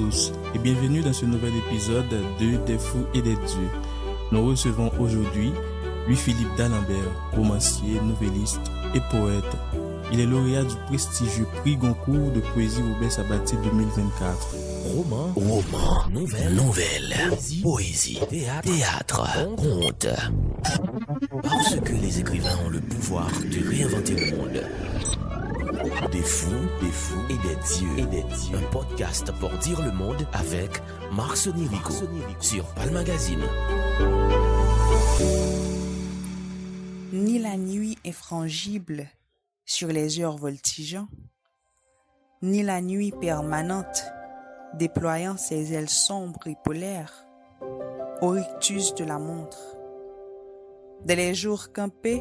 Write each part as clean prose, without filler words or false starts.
tous et bienvenue dans ce nouvel épisode de Des Fous et des Dieux. Nous recevons aujourd'hui Louis-Philippe d'Alembert, romancier, novelliste et poète. Il est lauréat du prestigieux prix Goncourt de poésie Robert Sabatier 2024. Roman, nouvelle, poésie, théâtre, conte. Parce que les écrivains ont le pouvoir de réinventer le monde. Des fous et des dieux. Un podcast pour dire le monde avec Marc Sonirico sur Palm Magazine. Ni la nuit infrangible sur les heures voltigeants, ni la nuit permanente déployant ses ailes sombres et polaires au rictus de la montre. Dès les jours campés,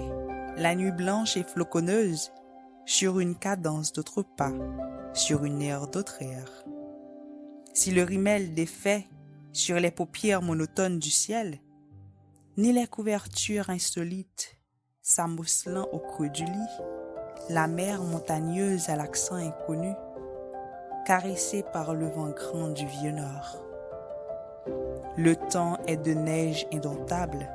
la nuit blanche et floconneuse sur une cadence d'autre pas, sur une aire d'autre air. Si le rimel défait sur les paupières monotones du ciel, ni les couvertures insolites s'amocelant au creux du lit, la mer montagneuse à l'accent inconnu, caressée par le vent grand du vieux nord. Le temps est de neige indomptable,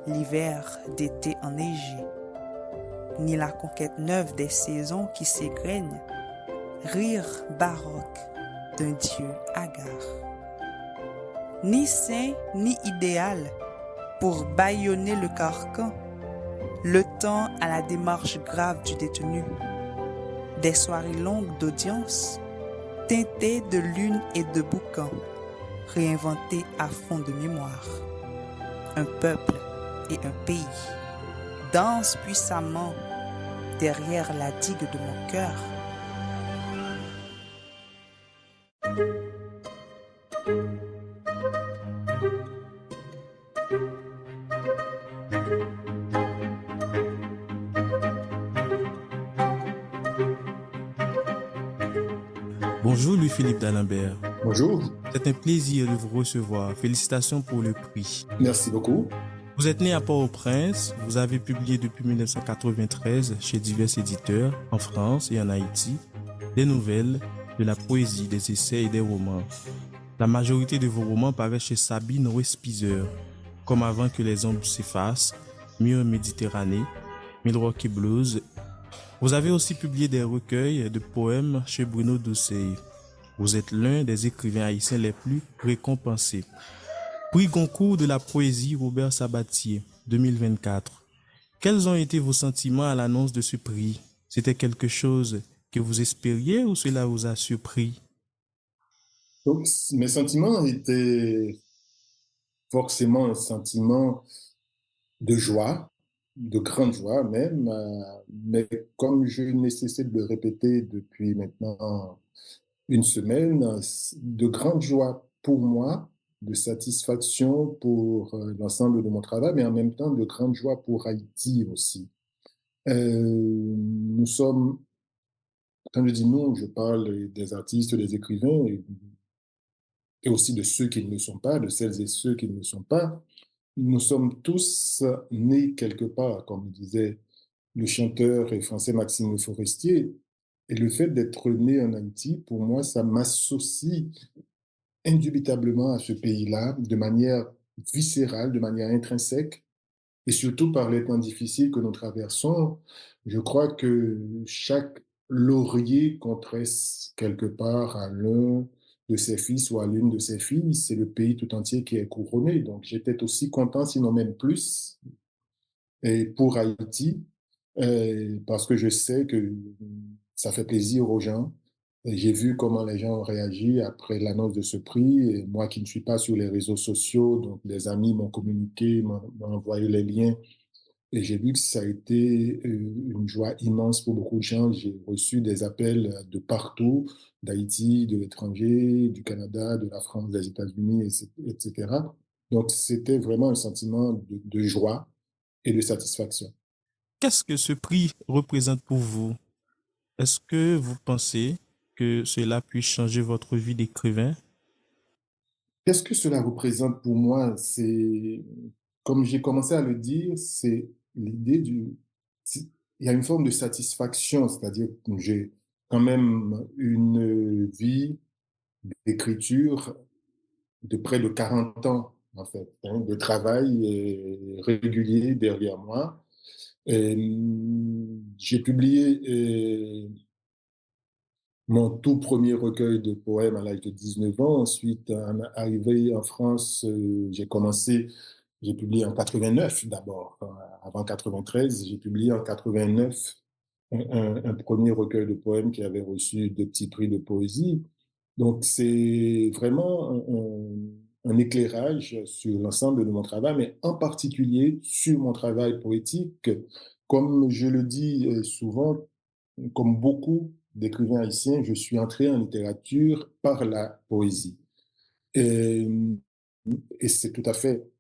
l'hiver d'été enneigé, ni la conquête neuve des saisons qui s'égrènent, rire baroque d'un dieu hagard. Ni saint ni idéal pour bâillonner le carcan, le temps à la démarche grave du détenu. Des soirées longues d'audience, teintées de lune et de boucan, réinventées à fond de mémoire. Un peuple et un pays dansent puissamment derrière la digue de mon cœur. Bonjour Louis-Philippe d'Alembert. Bonjour. C'est un plaisir de vous recevoir. Félicitations pour le prix. Merci beaucoup. Vous êtes né à Port-au-Prince, vous avez publié depuis 1993 chez divers éditeurs en France et en Haïti des nouvelles, de la poésie, des essais et des romans. La majorité de vos romans paraissent chez Sabine Respizer, comme Avant que les ombres s'effacent, Mur Méditerranée, Milwaukee Blues. Vous avez aussi publié des recueils de poèmes chez Bruno Doucet. Vous êtes l'un des écrivains haïtiens les plus récompensés. Prix Goncourt de la poésie Robert Sabatier 2024. Quels ont été vos sentiments à l'annonce de ce prix? C'était quelque chose que vous espériez ou cela vous a surpris? Donc, mes sentiments étaient forcément un sentiment de joie, de grande joie même, mais comme je n'ai cessé de le répéter depuis maintenant une semaine, de grande joie pour moi, de satisfaction pour l'ensemble de mon travail, mais en même temps de grande joie pour Haïti aussi. Nous sommes, quand je dis nous, je parle des artistes, des écrivains et aussi de ceux qui ne le sont pas, de celles et ceux qui ne le sont pas. Nous sommes tous nés quelque part, comme disait le chanteur français Maxime Le Forestier. Et le fait d'être né en Haïti, pour moi, ça m'associe indubitablement à ce pays-là, de manière viscérale, de manière intrinsèque, et surtout par les temps difficiles que nous traversons. Je crois que chaque laurier qu'on tresse quelque part à l'un de ses fils ou à l'une de ses filles, c'est le pays tout entier qui est couronné. Donc j'étais aussi content, sinon même plus, et pour Haïti, parce que je sais que ça fait plaisir aux gens. Et j'ai vu comment les gens ont réagi après l'annonce de ce prix. Et moi qui ne suis pas sur les réseaux sociaux, donc des amis m'ont communiqué, m'ont envoyé les liens. Et j'ai vu que ça a été une joie immense pour beaucoup de gens. J'ai reçu des appels de partout, d'Haïti, de l'étranger, du Canada, de la France, des États-Unis, etc. Donc c'était vraiment un sentiment de joie et de satisfaction. Qu'est-ce que ce prix représente pour vous? Est-ce que vous pensez que cela puisse changer votre vie d'écrivain? Qu'est-ce que cela représente pour moi? C'est, comme j'ai commencé à le dire, c'est l'idée il y a une forme de satisfaction, c'est-à-dire que j'ai quand même une vie d'écriture de près de 40 ans, en fait, hein, de travail régulier derrière moi. J'ai publié mon tout premier recueil de poèmes à l'âge de 19 ans. Ensuite, arrivé en France, j'ai publié en 89 d'abord. Avant 93, j'ai publié en 89 un premier recueil de poèmes qui avait reçu 2 petits prix de poésie. Donc, c'est vraiment un éclairage sur l'ensemble de mon travail, mais en particulier sur mon travail poétique. Comme je le dis souvent, comme beaucoup d'écrivains haïtiens, je suis entré en littérature par la poésie. Et, et c'est tout à fait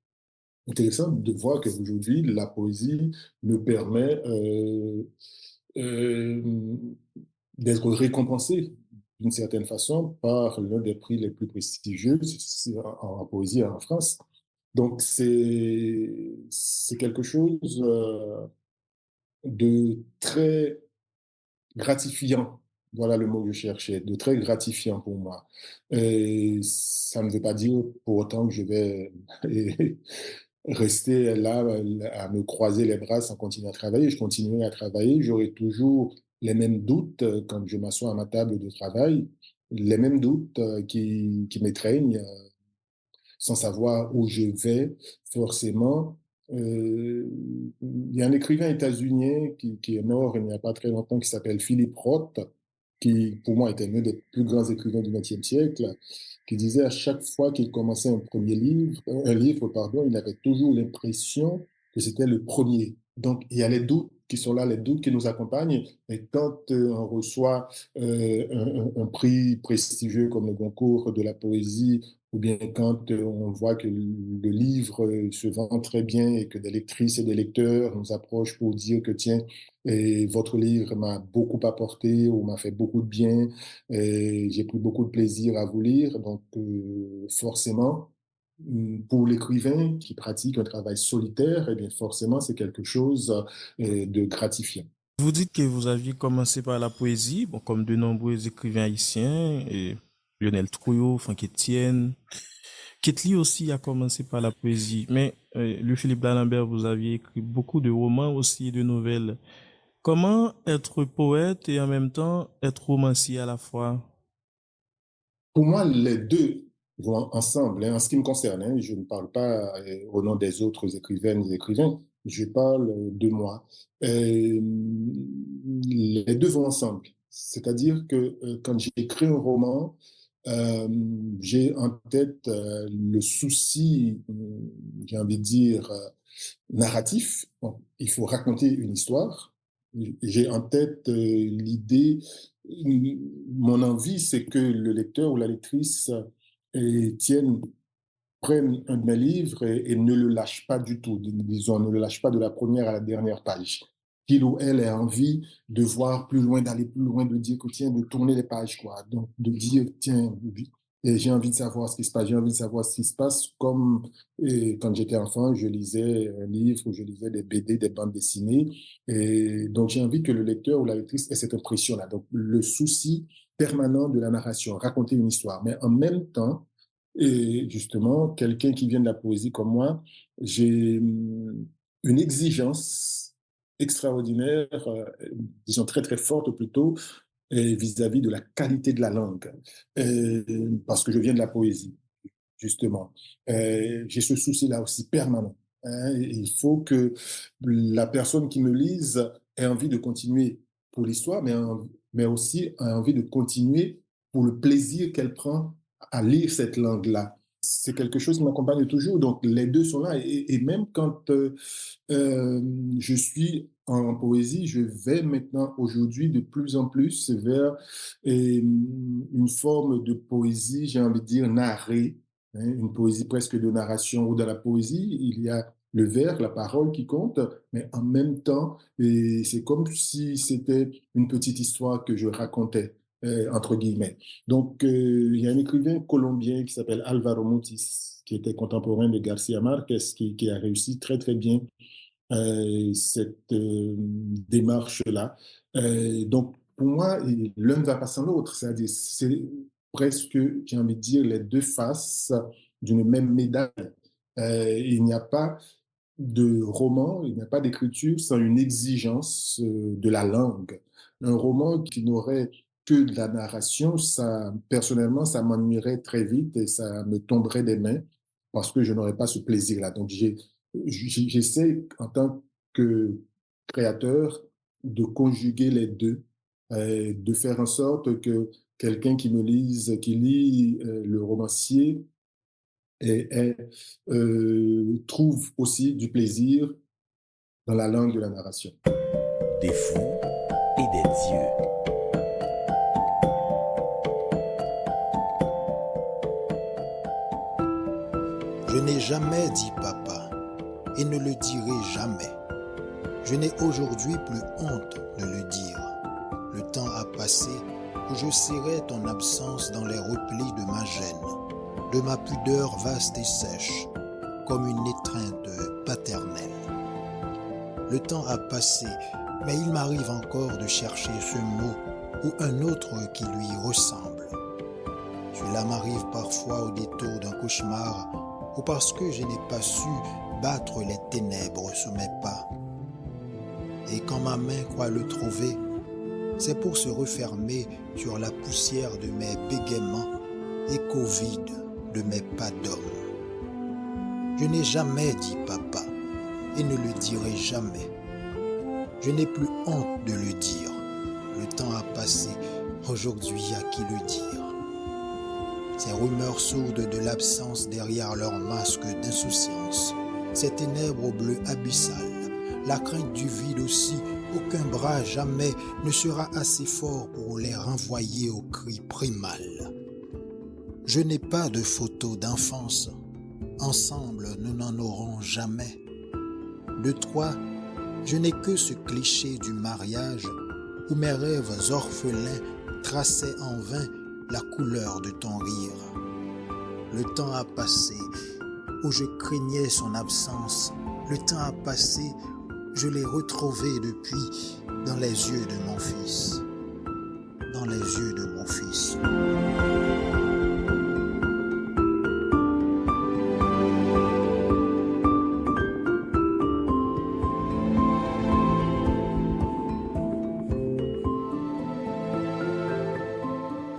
intéressant de voir qu'aujourd'hui, la poésie me permet euh, d'être récompensé d'une certaine façon par l'un des prix les plus prestigieux en poésie en France. Donc, c'est quelque chose de très gratifiant. Voilà le mot que je cherchais, de très gratifiant pour moi. Et ça ne veut pas dire pour autant que je vais rester là à me croiser les bras sans continuer à travailler. Je continuerai à travailler. J'aurai toujours les mêmes doutes quand je m'assois à ma table de travail, les mêmes doutes qui m'étreignent sans savoir où je vais forcément. Il y a un écrivain états-unien qui est mort il n'y a pas très longtemps qui s'appelle Philip Roth, qui pour moi était l'un des plus grands écrivains du XXe siècle, qui disait à chaque fois qu'il commençait un livre, pardon, il avait toujours l'impression que c'était le premier. Donc il y a les doutes qui sont là, les doutes qui nous accompagnent. Et quand on reçoit un prix prestigieux comme le Goncourt de la poésie, ou bien quand on voit que le livre se vend très bien et que des lectrices et des lecteurs nous approchent pour dire que tiens, et votre livre m'a beaucoup apporté ou m'a fait beaucoup de bien, et j'ai pris beaucoup de plaisir à vous lire. Donc forcément, pour l'écrivain qui pratique un travail solitaire, eh bien forcément c'est quelque chose de gratifiant. Vous dites que vous aviez commencé par la poésie, bon, comme de nombreux écrivains haïtiens, et Lionel Trouillot, Franck Etienne. Ketli aussi a commencé par la poésie, mais lui, Philippe D'Alembert, vous aviez écrit beaucoup de romans aussi et de nouvelles. Comment être poète et en même temps être romancier à la fois? Pour moi, les deux vont ensemble, hein. En ce qui me concerne, hein, je ne parle pas au nom des autres écrivaines et écrivains, je parle de moi. Euh, les deux vont ensemble. C'est-à-dire que quand j'écris un roman, euh, j'ai en tête le souci, j'ai envie de dire, narratif. Bon, il faut raconter une histoire. J'ai en tête l'idée, mon envie, c'est que le lecteur ou la lectrice tienne, prenne un de mes livres et ne le lâche pas du tout. Disons, ne le lâche pas de la première à la dernière page. Qu'il ou elle ait envie de voir plus loin, d'aller plus loin, de dire que tiens, de tourner les pages, quoi. Donc, de dire, tiens, et j'ai envie de savoir ce qui se passe, j'ai envie de savoir ce qui se passe, comme quand j'étais enfant, je lisais un livre ou je lisais des BD, des bandes dessinées. Et donc, j'ai envie que le lecteur ou la lectrice ait cette impression-là. Donc, le souci permanent de la narration, raconter une histoire. Mais en même temps, et justement, quelqu'un qui vient de la poésie comme moi, j'ai une exigence extraordinaire, disons très très forte plutôt, vis-à-vis de la qualité de la langue, parce que je viens de la poésie, justement. J'ai ce souci-là aussi permanent, hein. Il faut que la personne qui me lise ait envie de continuer pour l'histoire, mais aussi ait envie de continuer pour le plaisir qu'elle prend à lire cette langue-là. C'est quelque chose qui m'accompagne toujours. Donc, les deux sont là. Et même quand euh, je suis en poésie, je vais maintenant, aujourd'hui, de plus en plus vers une forme de poésie, j'ai envie de dire, narrée, hein, une poésie presque de narration. Ou dans la poésie, il y a le vers, la parole qui compte, mais en même temps, c'est comme si c'était une petite histoire que je racontais, entre guillemets. Donc, il y a un écrivain colombien qui s'appelle Alvaro Mutis, qui était contemporain de Garcia Marquez, qui a réussi très, très bien cette démarche-là. Donc, pour moi, l'un ne va pas sans l'autre. C'est-à-dire, presque, j'ai envie de dire, les deux faces d'une même médaille. Il n'y a pas de roman, il n'y a pas d'écriture sans une exigence de la langue. Un roman qui n'aurait que de la narration, ça, personnellement, ça m'ennuierait très vite et ça me tomberait des mains parce que je n'aurais pas ce plaisir-là. Donc, j'essaie, en tant que créateur, de conjuguer les deux, de faire en sorte que quelqu'un qui me lise, qui lit le romancier, et trouve aussi du plaisir dans la langue de la narration. Des fous et des dieux. Je n'ai jamais dit papa et ne le dirai jamais. Je n'ai aujourd'hui plus honte de le dire. Le temps a passé où je serrais ton absence dans les replis de ma gêne, de ma pudeur vaste et sèche, comme une étreinte paternelle. Le temps a passé, mais il m'arrive encore de chercher ce mot ou un autre qui lui ressemble. Cela m'arrive parfois au détour d'un cauchemar ou parce que je n'ai pas su battre les ténèbres sous mes pas. Et quand ma main croit le trouver, c'est pour se refermer sur la poussière de mes bégaiements, écho vide de mes pas d'homme. Je n'ai jamais dit papa et ne le dirai jamais. Je n'ai plus honte de le dire. Le temps a passé, aujourd'hui à qui le dire? Ces rumeurs sourdes de l'absence derrière leur masque d'insouciance, ces ténèbres au bleu abyssal, la crainte du vide aussi, aucun bras jamais ne sera assez fort pour les renvoyer au cri primal. Je n'ai pas de photos d'enfance, ensemble nous n'en aurons jamais. De toi, je n'ai que ce cliché du mariage où mes rêves orphelins traçaient en vain la couleur de ton rire. Le temps a passé où je craignais son absence. Le temps a passé, je l'ai retrouvé depuis dans les yeux de mon fils. Dans les yeux de mon fils.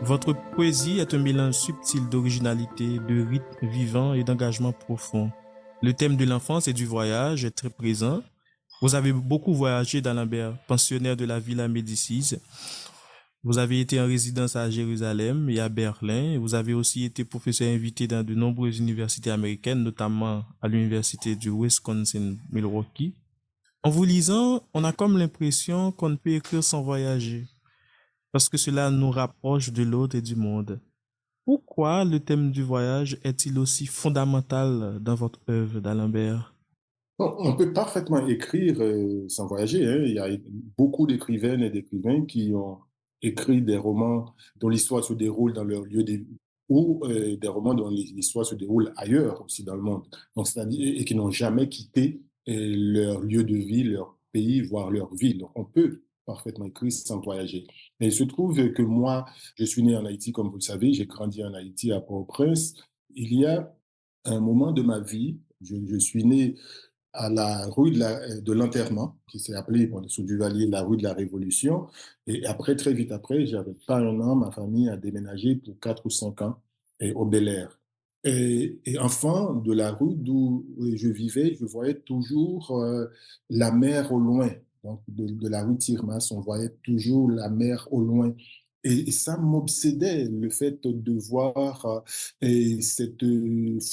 Votre poésie est un mélange subtil d'originalité, de rythme vivant et d'engagement profond. Le thème de l'enfance et du voyage est très présent. Vous avez beaucoup voyagé d'Alembert, pensionnaire de la Villa Médicis. Vous avez été en résidence à Jérusalem et à Berlin. Vous avez aussi été professeur invité dans de nombreuses universités américaines, notamment à l'université du Wisconsin-Milwaukee. En vous lisant, on a comme l'impression qu'on ne peut écrire sans voyager, parce que cela nous rapproche de l'autre et du monde. Pourquoi le thème du voyage est-il aussi fondamental dans votre œuvre d'Alembert? On peut parfaitement écrire sans voyager, hein. Il y a beaucoup d'écrivaines et d'écrivains qui ont écrit des romans dont l'histoire se déroule dans leur lieu de ou des romans dont l'histoire se déroule ailleurs aussi dans le monde. Donc, c'est-à-dire, et qui n'ont jamais quitté leur lieu de vie, leur pays, voire leur ville. Donc, on peut parfaitement écrire sans voyager. Mais il se trouve que moi, je suis né en Haïti, comme vous le savez, j'ai grandi en Haïti à Port-au-Prince. Il y a un moment de ma vie, je suis né à la rue de l'Enterrement, qui s'est appelée sous Duvalier la rue de la Révolution. Et après, très vite après, j'avais pas un an, ma famille a déménagé pour 4 ou 5 ans au Bel-Air. Et enfant de la rue d'où je vivais, je voyais toujours la mer au loin. Donc, de la rue Tirmas, on voyait toujours la mer au loin. Et ça m'obsédait, le fait de voir cette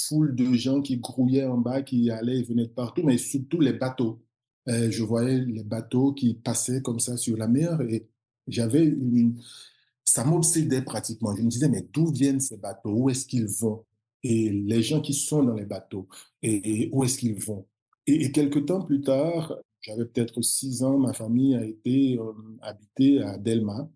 foule de gens qui grouillaient en bas, qui allaient et venaient de partout, mais surtout les bateaux. Je voyais les bateaux qui passaient comme ça sur la mer et j'avais ça m'obsédait pratiquement. Je me disais, mais d'où viennent ces bateaux? Où est-ce qu'ils vont? Et les gens qui sont dans les bateaux, et où est-ce qu'ils vont? Et quelques temps plus tard, j'avais peut-être 6 ans, ma famille a été habitée à Delma.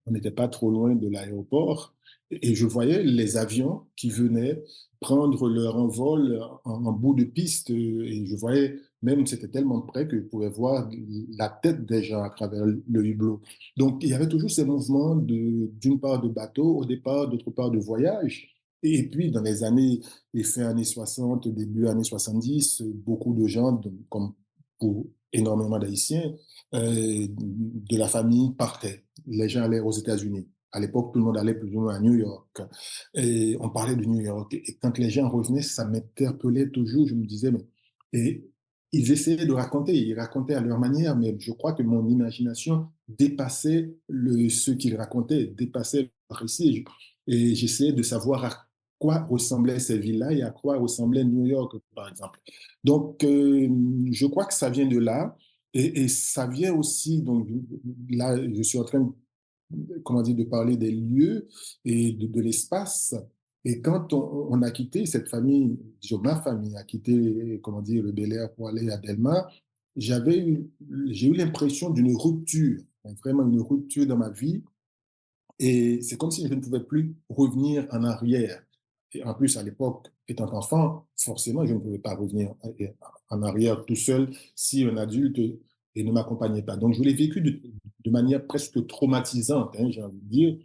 On n'était pas trop loin de l'aéroport et je voyais les avions qui venaient prendre leur envol en bout de piste et je voyais Même c'était tellement près que je pouvais voir la tête des gens à travers le hublot. Donc, il y avait toujours ces mouvements d'une part de bateau au départ, d'autre part de voyage. Et puis, dans les fin années 60, début années 70, beaucoup de gens, comme pour énormément d'Haïtiens, de la famille partaient. Les gens allaient aux États-Unis. À l'époque, tout le monde allait plus ou moins à New York. Et on parlait de New York. Et quand les gens revenaient, ça m'interpellait toujours. Je me disais, mais... Et ils essayaient de raconter, ils racontaient à leur manière, mais je crois que mon imagination dépassait ce qu'ils racontaient, dépassait leur récit. Et j'essayais de savoir à quoi ressemblaient ces villes-là et à quoi ressemblait New York, par exemple. Donc, je crois que ça vient de là. Et ça vient aussi, donc là, je suis en train comment dire, de parler des lieux et de l'espace. Et quand on a quitté cette famille, ma famille a quitté, comment dire, le Bel Air pour aller à Delma, j'ai eu l'impression d'une rupture, vraiment une rupture dans ma vie. Et c'est comme si je ne pouvais plus revenir en arrière. Et en plus, à l'époque, étant enfant, forcément, je ne pouvais pas revenir en arrière tout seul si un adulte ne m'accompagnait pas. Donc, je l'ai vécu de manière presque traumatisante, hein, j'ai envie de dire.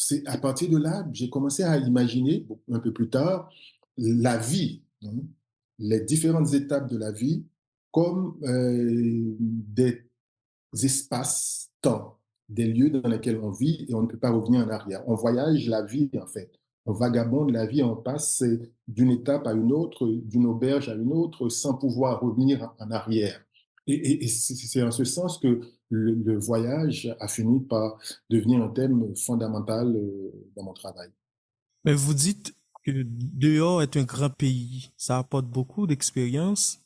C'est à partir de là, j'ai commencé à imaginer, un peu plus tard, la vie, hein, les différentes étapes de la vie comme des espaces-temps, des lieux dans lesquels on vit et on ne peut pas revenir en arrière. On voyage la vie, en fait. On vagabonde la vie, on passe d'une étape à une autre, d'une auberge à une autre, sans pouvoir revenir en arrière. Et c'est en ce sens que le voyage a fini par devenir un thème fondamental dans mon travail. Mais vous dites que dehors est un grand pays. Ça apporte beaucoup d'expérience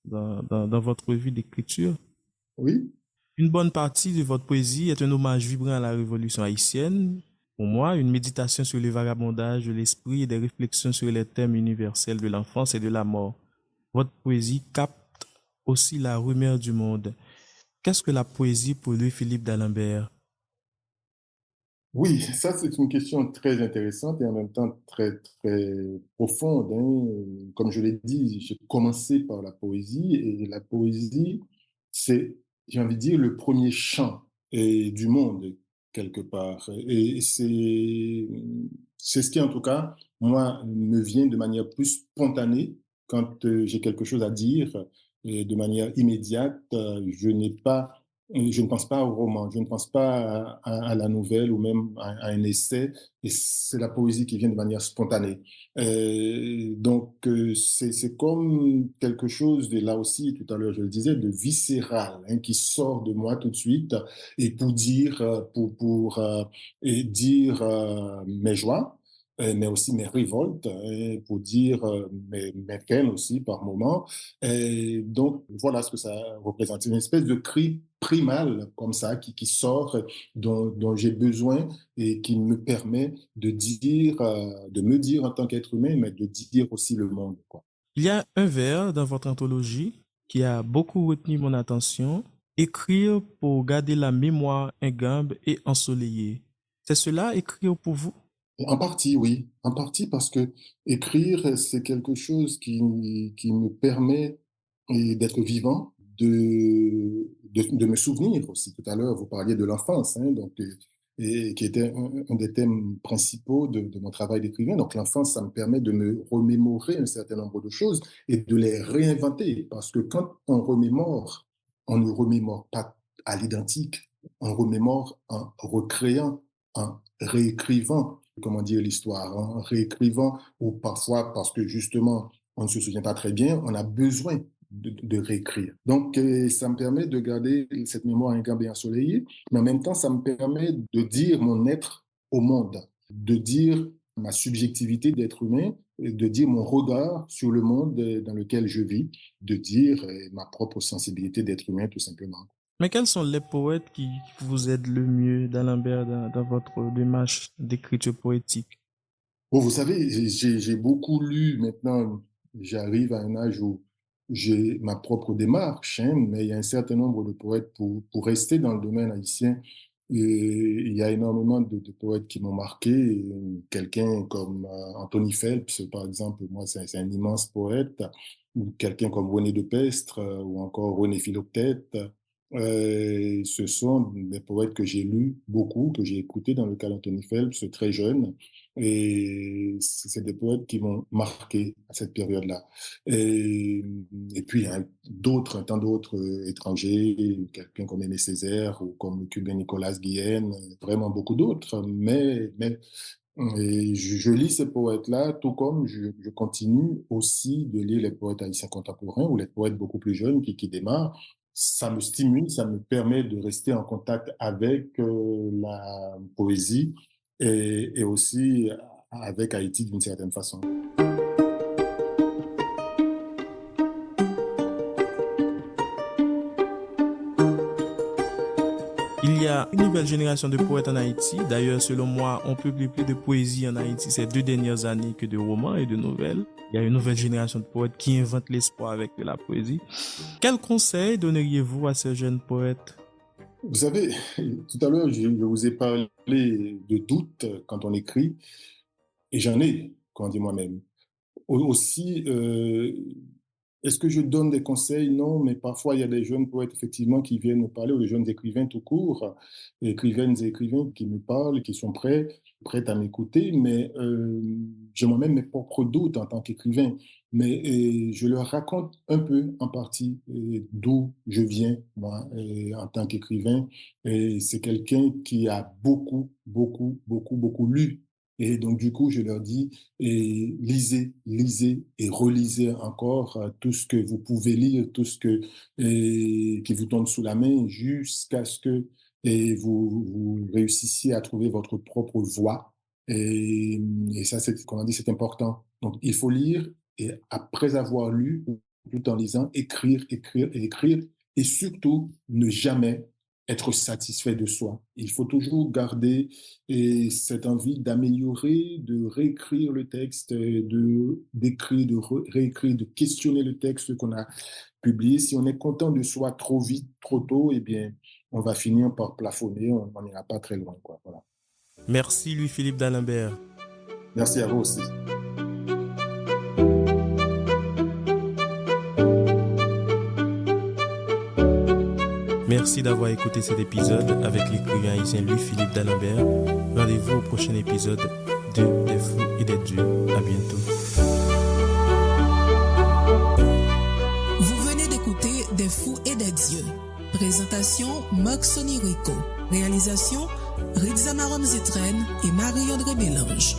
dans votre vie d'écriture. Oui, Une bonne partie de votre poésie est un hommage vibrant à la Révolution haïtienne. Pour moi, une méditation sur le vagabondage de l'esprit et des réflexions sur les thèmes universels de l'enfance et de la mort. Votre poésie capte aussi la rumeur du monde. Qu'est-ce que la poésie pour Louis-Philippe d'Alembert? oui, ça c'est une question très intéressante et en même temps très, très profonde, hein. Comme je l'ai dit, j'ai commencé par la poésie et la poésie, c'est, j'ai envie de dire, le premier chant du monde, quelque part. Et c'est ce qui, en tout cas, moi, me vient de manière plus spontanée quand j'ai quelque chose à dire et de manière immédiate. Je ne pense pas au roman, je ne pense pas à la nouvelle ou même à un essai, et c'est la poésie qui vient de manière spontanée. Donc, c'est comme quelque chose, de, là aussi, tout à l'heure je le disais, de viscéral, hein, qui sort de moi tout de suite, et pour dire, et dire mes joies, mais aussi mes révoltes, pour dire mes peines aussi par moments. Et donc, voilà ce que ça représente. C'est une espèce de cri primal comme ça qui sort, dont j'ai besoin et qui me permet de dire, de me dire en tant qu'être humain, mais de dire aussi le monde, quoi. Il y a un vers dans votre anthologie qui a beaucoup retenu mon attention. Écrire pour garder la mémoire ingambe et ensoleillée. C'est cela, écrire pour vous? En partie, oui. En partie parce que écrire, c'est quelque chose qui me permet d'être vivant, de me souvenir aussi. Tout à l'heure, vous parliez de l'enfance, hein, donc, et qui était un des thèmes principaux de mon travail d'écrivain. Donc l'enfance, ça me permet de me remémorer un certain nombre de choses et de les réinventer. Parce que quand on remémore, on ne remémore pas à l'identique, on remémore en recréant, en réécrivant, comment dire, l'histoire, en réécrivant, ou parfois parce que justement, on ne se souvient pas très bien, on a besoin de réécrire. Donc, ça me permet de garder cette mémoire ingambe et ensoleillée, mais en même temps, ça me permet de dire mon être au monde, de dire ma subjectivité d'être humain, de dire mon regard sur le monde dans lequel je vis, de dire ma propre sensibilité d'être humain, tout simplement. Mais quels sont les poètes qui vous aident le mieux d'Alembert dans votre démarche d'écriture poétique? Bon, vous savez, j'ai beaucoup lu maintenant, j'arrive à un âge où j'ai ma propre démarche, hein, mais il y a un certain nombre de poètes pour rester dans le domaine haïtien. Et il y a énormément de poètes qui m'ont marqué. Quelqu'un comme Anthony Phelps, par exemple, moi, c'est un immense poète. ou quelqu'un comme René Depestre ou encore René Philoctète. Ce sont des poètes que j'ai lus beaucoup, que j'ai écoutés dans le cas d'Anthony Phelps, très jeune. Et c'est des poètes qui m'ont marqué à cette période-là. Et puis, hein, tant d'autres étrangers, quelqu'un comme Aimé Césaire ou comme Cubain Nicolas Guillen, vraiment beaucoup d'autres. Et je lis ces poètes-là, tout comme je continue aussi de lire les poètes haïtiens contemporains ou les poètes beaucoup plus jeunes qui démarrent. Ça me stimule, ça me permet de rester en contact avec la poésie et aussi avec Haïti d'une certaine façon. Il y a une nouvelle génération de poètes en Haïti. D'ailleurs, selon moi, on publie plus de poésie en Haïti ces 2 dernières années que de romans et de nouvelles. Il y a une nouvelle génération de poètes qui inventent l'espoir avec de la poésie. Quel conseil donneriez-vous à ces jeunes poètes? Vous savez, tout à l'heure, je vous ai parlé de doute quand on écrit, et j'en ai, quand on dit moi-même. Aussi, est-ce que je donne des conseils? Non, mais parfois, il y a des jeunes poètes, effectivement, qui viennent me parler, ou des jeunes écrivains tout court, écrivaines et écrivains qui me parlent, qui sont prêts à m'écouter, mais j'ai moi-même mes propres doutes en tant qu'écrivain. Mais je leur raconte un peu, en partie, d'où je viens, moi, en tant qu'écrivain. Et c'est quelqu'un qui a beaucoup lu. Et donc, du coup, je leur dis, lisez et relisez encore tout ce que vous pouvez lire, tout ce qui vous tombe sous la main jusqu'à ce que vous réussissiez à trouver votre propre voix. Et ça, c'est important. Donc, il faut lire et après avoir lu, tout en lisant, écrire. Et surtout, ne jamais être satisfait de soi. Il faut toujours garder cette envie d'améliorer, de réécrire le texte, d'écrire, de réécrire, de questionner le texte qu'on a publié. Si on est content de soi trop vite, trop tôt, eh bien, on va finir par plafonner, on n'ira pas très loin, quoi. Voilà. Merci Louis-Philippe d'Alembert. Merci à vous aussi. Merci d'avoir écouté cet épisode avec l'écrivain haïtien Louis-Philippe d'Alembert. Rendez-vous au prochain épisode de Des Fous et des Dieux. À bientôt. Vous venez d'écouter Des Fous et des Dieux. Présentation Marc Sonny Rico. Réalisation Ritza Maron Zetren et Marie-André Bélange.